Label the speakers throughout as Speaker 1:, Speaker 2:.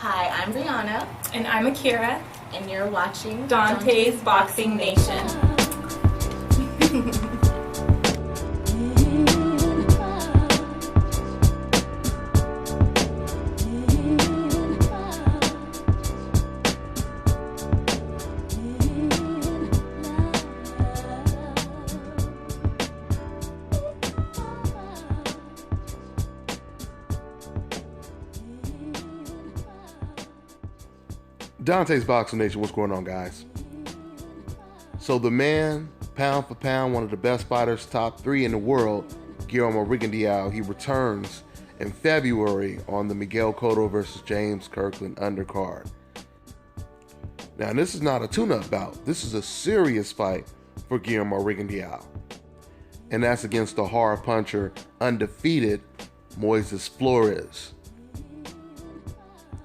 Speaker 1: Hi, I'm Brianna.
Speaker 2: And I'm Akira.
Speaker 1: And you're watching
Speaker 2: Dante's Boxing Nation.
Speaker 3: Dante's Boxing Nation, what's going on, guys? So the man, pound for pound, one of the best fighters, top 3 in the world, Guillermo Rigondeaux, he returns in February on the Miguel Cotto versus James Kirkland undercard. Now, this is not a tune-up bout. This is a serious fight for Guillermo Rigondeaux. And that's against the hard puncher, undefeated Moises Flores.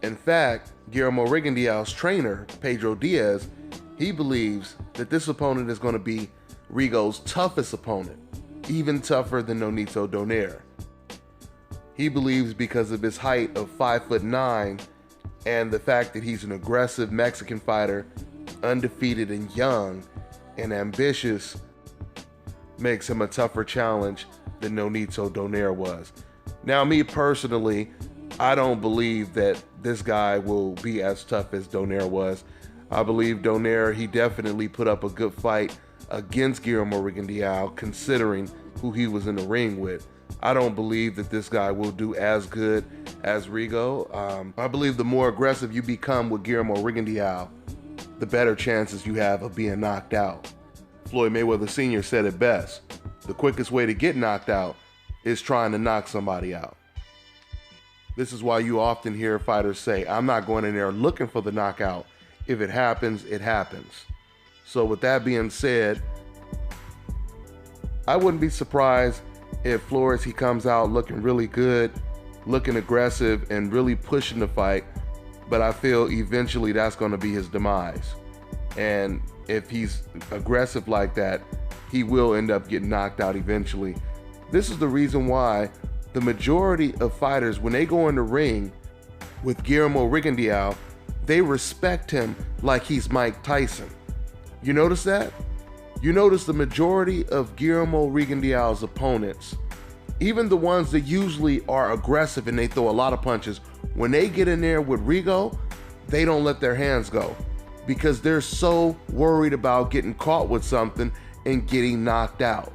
Speaker 3: In fact, Guillermo Rigondeaux's trainer, Pedro Diaz, he believes that this opponent is going to be Rigo's toughest opponent, even tougher than Nonito Donaire. He believes because of his height of 5'9" and the fact that he's an aggressive Mexican fighter, undefeated and young and ambitious, makes him a tougher challenge than Nonito Donaire was. Now, me personally, I don't believe that this guy will be as tough as Donaire was. I believe Donaire, he definitely put up a good fight against Guillermo Rigondeaux, considering who he was in the ring with. I don't believe that this guy will do as good as Rigo. I believe the more aggressive you become with Guillermo Rigondeaux, the better chances you have of being knocked out. Floyd Mayweather Sr. said it best. The quickest way to get knocked out is trying to knock somebody out. This is why you often hear fighters say, I'm not going in there looking for the knockout. If it happens, it happens. So with that being said, I wouldn't be surprised if Flores, he comes out looking really good, looking aggressive, and really pushing the fight. But I feel eventually that's going to be his demise. And if he's aggressive like that, he will end up getting knocked out eventually. This is the reason why the majority of fighters, when they go in the ring with Guillermo Rigondeaux, they respect him like he's Mike Tyson. You notice that? You notice the majority of Guillermo Rigondeaux's opponents, even the ones that usually are aggressive and they throw a lot of punches, when they get in there with Rigo, they don't let their hands go because they're so worried about getting caught with something and getting knocked out.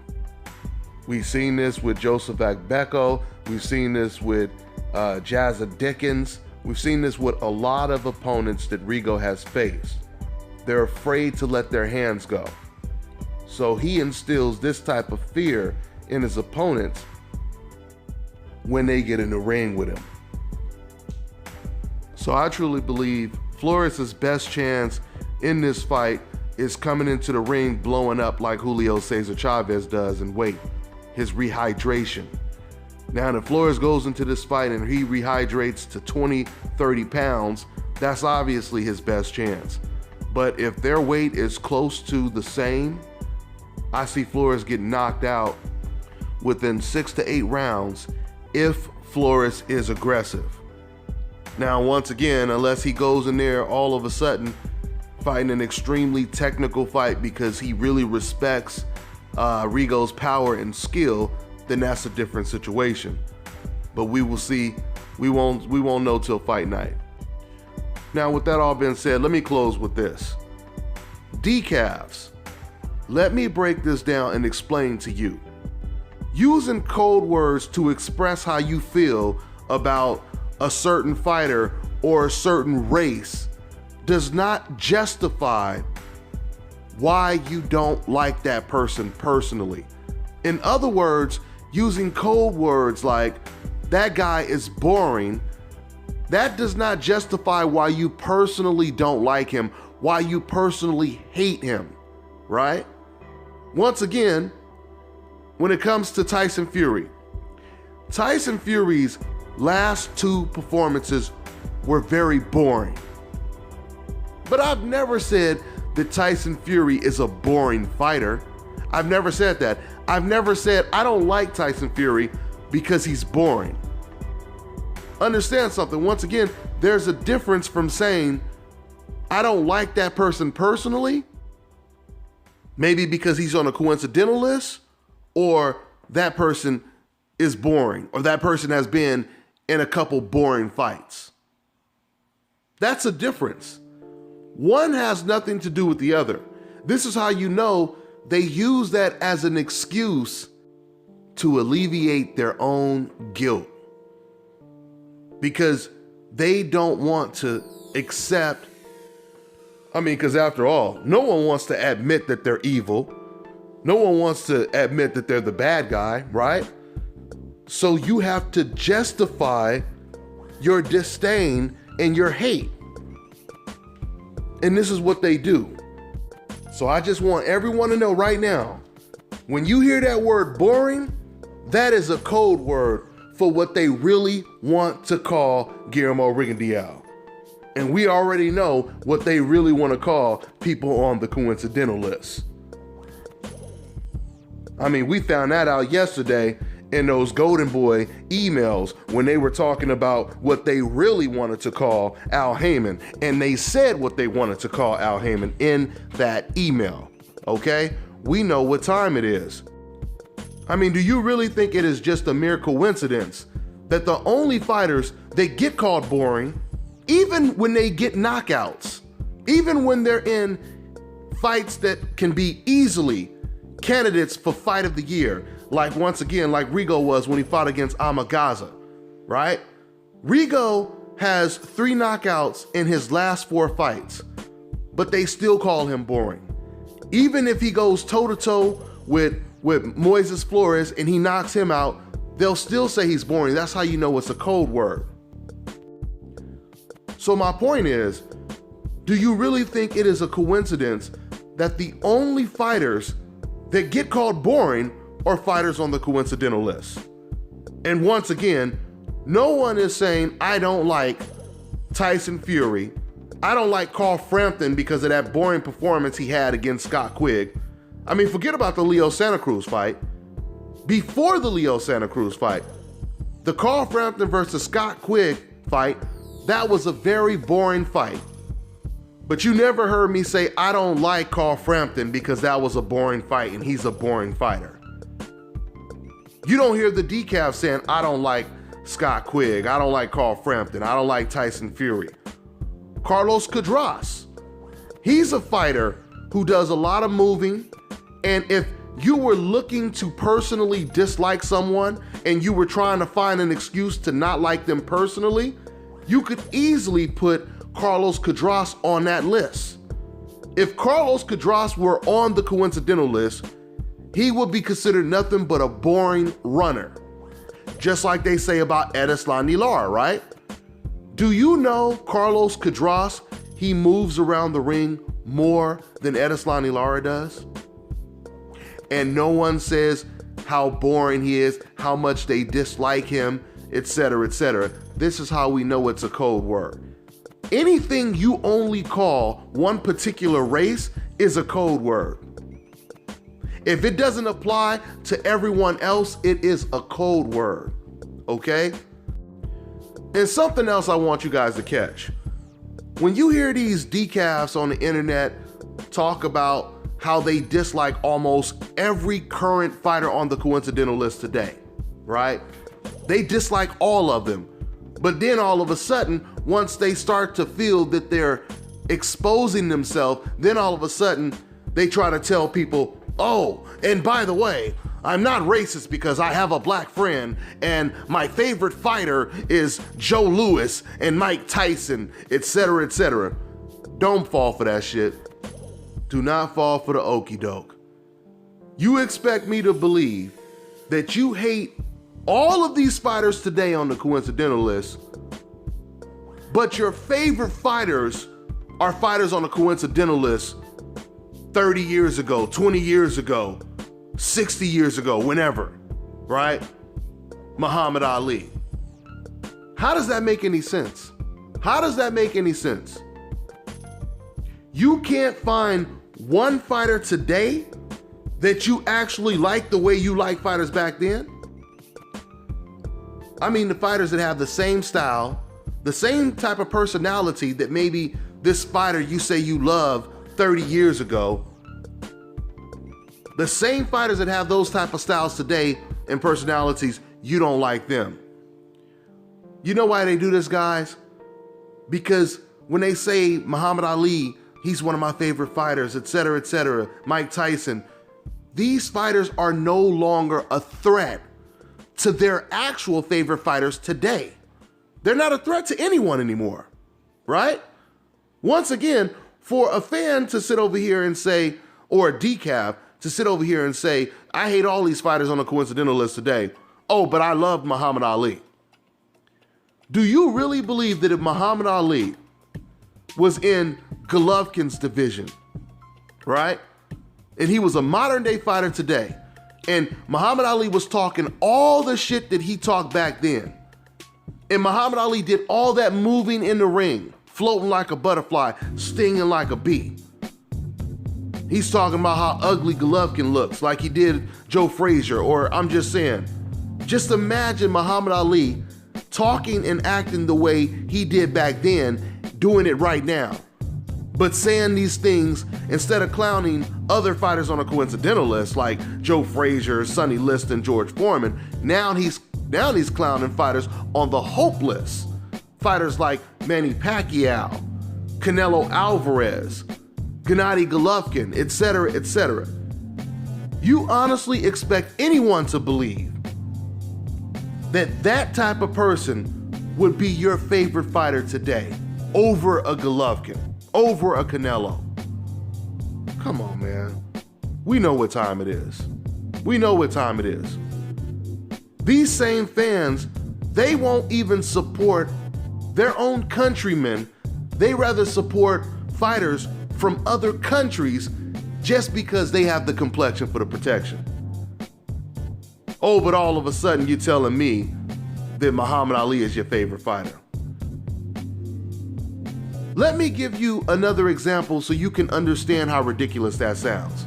Speaker 3: We've seen this with Joseph Agbeko. We've seen this with Jazza Dickens. We've seen this with a lot of opponents that Rigo has faced. They're afraid to let their hands go. So he instills this type of fear in his opponents when they get in the ring with him. So I truly believe Flores' best chance in this fight is coming into the ring blowing up like Julio Cesar Chavez does in weight. His rehydration. Now, if Flores goes into this fight and he rehydrates to 20, 30 pounds, that's obviously his best chance. But if their weight is close to the same, I see Flores get knocked out within 6 to 8 rounds if Flores is aggressive. Now, once again, unless he goes in there all of a sudden fighting an extremely technical fight because he really respects Rigo's power and skill, then that's a different situation. But we will see. We won't know till fight night. Now, with that all being said, let me close with this. Decafs. Let me break this down and explain to you. Using code words to express how you feel about a certain fighter or a certain race does not justify why you don't like that person personally. In other words, using code words like, that guy is boring, that does not justify why you personally don't like him, why you personally hate him, right? Once again, when it comes to Tyson Fury's last 2 performances were very boring. But I've never said that Tyson Fury is a boring fighter. I've never said that. I've never said I don't like Tyson Fury because he's boring. understand something. Once again, there's a difference from saying, I don't like that person personally, maybe because he's on a coincidental list, or that person is boring, or that person has been in a couple boring fights. That's a difference. One has nothing to do with the other. This is how you know they use that as an excuse to alleviate their own guilt, because they don't want to accept. Because after all, no one wants to admit that they're evil. No one wants to admit that they're the bad guy, right? So you have to justify your disdain and your hate. And this is what they do. So I just want everyone to know right now, when you hear that word boring, that is a code word for what they really want to call Guillermo Rigondeaux. And we already know what they really want to call people on the coincidental list. We found that out yesterday in those Golden Boy emails when they were talking about what they really wanted to call Al Heyman. And they said what they wanted to call Al Heyman in that email. Okay? We know what time it is. Do you really think it is just a mere coincidence that the only fighters that get called boring, even when they get knockouts, even when they're in fights that can be easily candidates for fight of the year, like once again, like Rigo was when he fought against Amagaza, right? Rigo has 3 knockouts in his last 4 fights, but they still call him boring. Even if he goes toe-to-toe with Moises Flores and he knocks him out, they'll still say he's boring. That's how you know it's a code word. So my point is, do you really think it is a coincidence that the only fighters that get called boring are fighters on the coincidental list? And once again, no one is saying, I don't like Tyson Fury. I don't like Carl Frampton because of that boring performance he had against Scott Quigg. Forget about the Leo Santa Cruz fight. Before the Leo Santa Cruz fight, the Carl Frampton versus Scott Quigg fight, that was a very boring fight. But you never heard me say, I don't like Carl Frampton because that was a boring fight and he's a boring fighter. You don't hear the decaf saying, I don't like Scott Quigg, I don't like Carl Frampton, I don't like Tyson Fury. Carlos Cedras, he's a fighter who does a lot of moving, and if you were looking to personally dislike someone and you were trying to find an excuse to not like them personally, you could easily put Carlos Cedras on that list. If Carlos Cedras were on the coincidental list, he would be considered nothing but a boring runner. Just like they say about Erislandy Lara, right? Do you know Carlos Cedras, he moves around the ring more than Erislandy Lara does? And no one says how boring he is, how much they dislike him, etc., etc. This is how we know it's a code word. Anything you only call one particular race is a code word. If it doesn't apply to everyone else, it is a code word, okay? And something else I want you guys to catch. When you hear these decafs on the internet talk about how they dislike almost every current fighter on the coincidental list today, right? They dislike all of them. But then all of a sudden, once they start to feel that they're exposing themselves, then all of a sudden they try to tell people, oh, and by the way, I'm not racist because I have a black friend and my favorite fighter is Joe Louis and Mike Tyson, etc., etc. Don't fall for that shit. Do not fall for the okie doke. You expect me to believe that you hate all of these fighters today on the coincidental list, but your favorite fighters are fighters on the coincidental list 30 years ago, 20 years ago, 60 years ago, whenever, right? Muhammad Ali. How does that make any sense? How does that make any sense? You can't find one fighter today that you actually like the way you like fighters back then? I mean the fighters that have the same style, the same type of personality that maybe this fighter you say you love 30 years ago. The same fighters that have those type of styles today and personalities, you don't like them. You know why they do this, guys? Because when they say Muhammad Ali, he's one of my favorite fighters, etc., Mike Tyson, these fighters are no longer a threat to their actual favorite fighters today. They're not a threat to anyone anymore, right? Once again, for a fan to sit over here and say, or a decaf to sit over here and say, I hate all these fighters on the coincidental list today. Oh, but I love Muhammad Ali. Do you really believe that if Muhammad Ali was in Golovkin's division, right? And he was a modern day fighter today, and Muhammad Ali was talking all the shit that he talked back then, and Muhammad Ali did all that moving in the ring, floating like a butterfly, stinging like a bee. He's talking about how ugly Golovkin looks, like he did Joe Frazier, or I'm just saying, just imagine Muhammad Ali talking and acting the way he did back then, doing it right now. But saying these things, instead of clowning other fighters on a coincidental list like Joe Frazier, Sonny Liston, George Foreman, now he's clowning fighters on the hope list. Fighters like Manny Pacquiao, Canelo Alvarez, Gennady Golovkin, etc. You honestly expect anyone to believe that that type of person would be your favorite fighter today over a Golovkin, over a Canelo? Come on, man. We know what time it is. We know what time it is. These same fans, they won't even support their own countrymen. They rather support fighters from other countries just because they have the complexion for the protection. Oh, but all of a sudden you're telling me that Muhammad Ali is your favorite fighter. Let me give you another example so you can understand how ridiculous that sounds.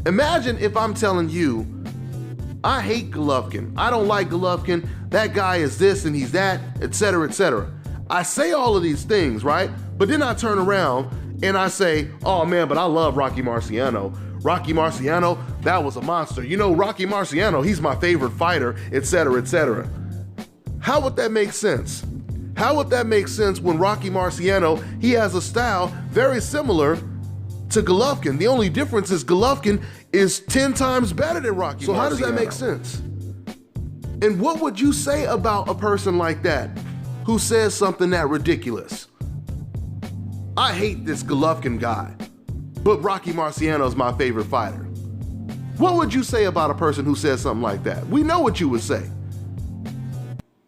Speaker 3: Imagine if I'm telling you, I hate Golovkin. I don't like Golovkin. That guy is this and he's that, etc. I say all of these things, right? But then I turn around and I say, oh man, but I love Rocky Marciano. Rocky Marciano, that was a monster. You know, Rocky Marciano, he's my favorite fighter, etc. How would that make sense? How would that make sense when Rocky Marciano, he has a style very similar to Golovkin? The only difference is Golovkin is 10 times better than Rocky Marciano. So how does that make sense? And what would you say about a person like that who says something that ridiculous? I hate this Golovkin guy, but Rocky Marciano is my favorite fighter. What would you say about a person who says something like that? We know what you would say.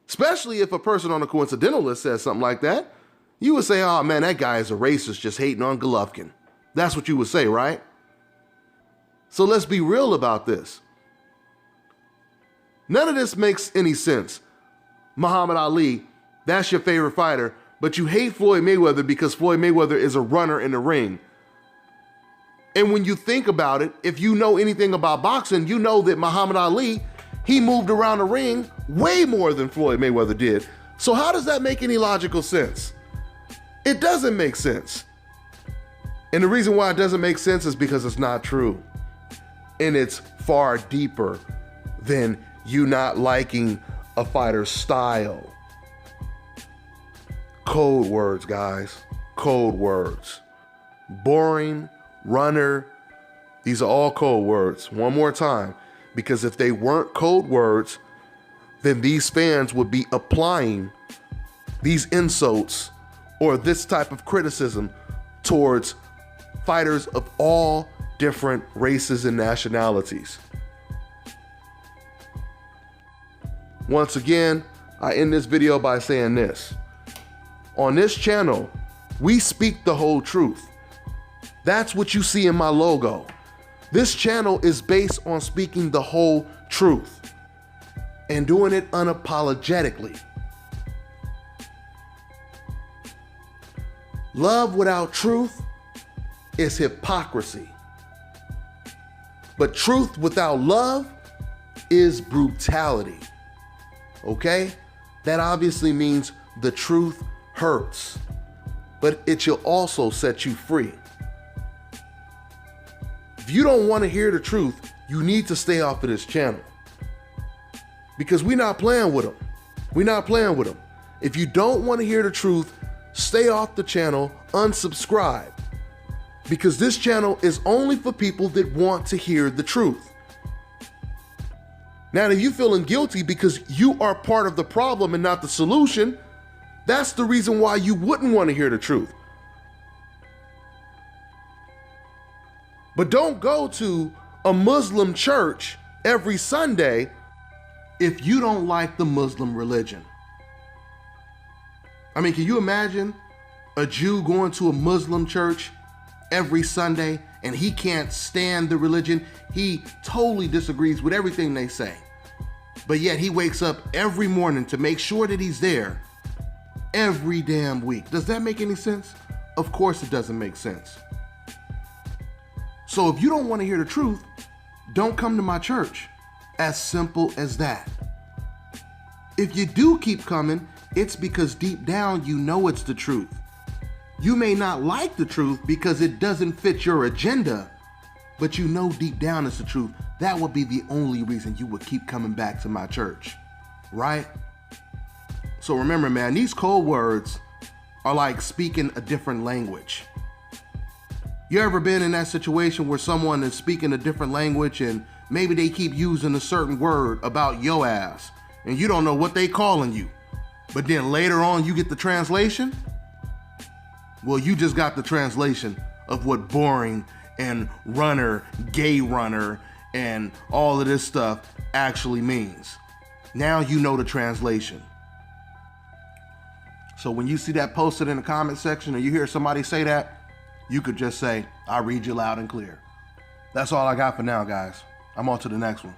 Speaker 3: Especially if a person on a coincidental list says something like that, you would say, oh man, that guy is a racist just hating on Golovkin. That's what you would say, right? So let's be real about this. None of this makes any sense. Muhammad Ali, that's your favorite fighter, but you hate Floyd Mayweather because Floyd Mayweather is a runner in the ring. And when you think about it, if you know anything about boxing, you know that Muhammad Ali, he moved around the ring way more than Floyd Mayweather did. So how does that make any logical sense? It doesn't make sense. And the reason why it doesn't make sense is because it's not true. And it's far deeper than you not liking a fighter's style. Code words, guys. Code words. Boring, runner. These are all code words. One more time. Because if they weren't code words, then these fans would be applying these insults or this type of criticism towards fighters of all different races and nationalities. Once again, I end this video by saying this. On this channel, we speak the whole truth. That's what you see in my logo. This channel is based on speaking the whole truth and doing it unapologetically. Love without truth is hypocrisy. But truth without love is brutality. okay? That obviously means the truth hurts, but it shall also set you free. If you don't want to hear the truth, you need to stay off of this channel, because we're not playing with them. We're not playing with them. If you don't want to hear the truth, stay off the channel, unsubscribe, because this channel is only for people that want to hear the truth. Now, if you're feeling guilty because you are part of the problem and not the solution, that's the reason why you wouldn't want to hear the truth. But don't go to a Muslim church every Sunday if you don't like the Muslim religion. I mean, can you imagine a Jew going to a Muslim church every Sunday and he can't stand the religion? He totally disagrees with everything they say. But yet he wakes up every morning to make sure that he's there every damn week. Does that make any sense? Of course it doesn't make sense. So if you don't want to hear the truth, don't come to my church. As simple as that. If you do keep coming, it's because deep down you know it's the truth. You may not like the truth because it doesn't fit your agenda, but you know deep down it's the truth. That would be the only reason you would keep coming back to my church, right? So remember, man, these code words are like speaking a different language. You ever been in that situation where someone is speaking a different language and maybe they keep using a certain word about your ass and you don't know what they calling you, but then later on you get the translation? Well, you just got the translation of what boring and runner, gay runner, and all of this stuff actually means. Now you know the translation. So when you see that posted in the comment section or you hear somebody say that, you could just say, I read you loud and clear. That's all I got for now, guys. I'm on to the next one.